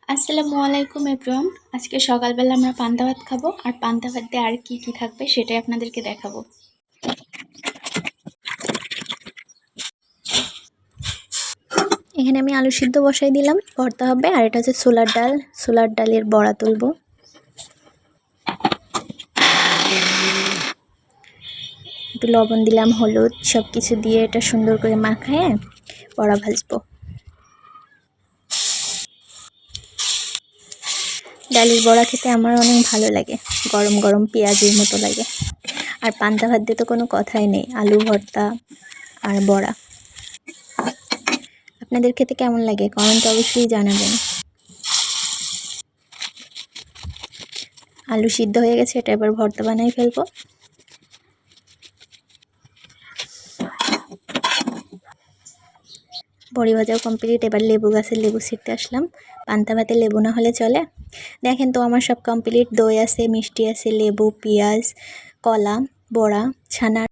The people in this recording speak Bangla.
আসসালামু আলাইকুম এভরিওয়ান। আজকে সকালবেলা আমরা পান্তা ভাত খাবো, আর পান্তা ভাত দিয়ে আর কি কি থাকবে সেটাই আপনাদেরকে দেখাবো। এখানে আমি আলু সিদ্ধ বসাই দিলাম, ভর্তা হবে। আর এটা হচ্ছে ছোলার ডাল, ছোলার ডালের বড়া তুলবো। একটু লবণ দিলাম, হলুদ, সব কিছু দিয়ে এটা সুন্দর করে মাখায় বড়া ভাজবো। ডালের বড়া খেতে আমার অনেক ভালো লাগে, গরম গরম পেঁয়াজের মতো লাগে। আর পান্তা ভাত দিয়ে তো কোনো কথাই নেই, আলু ভর্তা আর বড়া। আপনাদের খেতে কেমন লাগে কমেন্টে অবশ্যই জানাবেন। আলু সিদ্ধ হয়ে গেছে, এটা এবার ভর্তা বানাই ফেলবো। বড়ি ভাজাও কমপ্লিট। এবার লেবু গাছের লেবু ছিঁড়তে আসলাম। পান্তা ভাতে লেবু না হলে চলে? দেখেন তো আমার সব কমপ্লিট। দই আছে, মিষ্টি আছে, লেবু, পেঁয়াজ, কলা, বড়া, ছানা।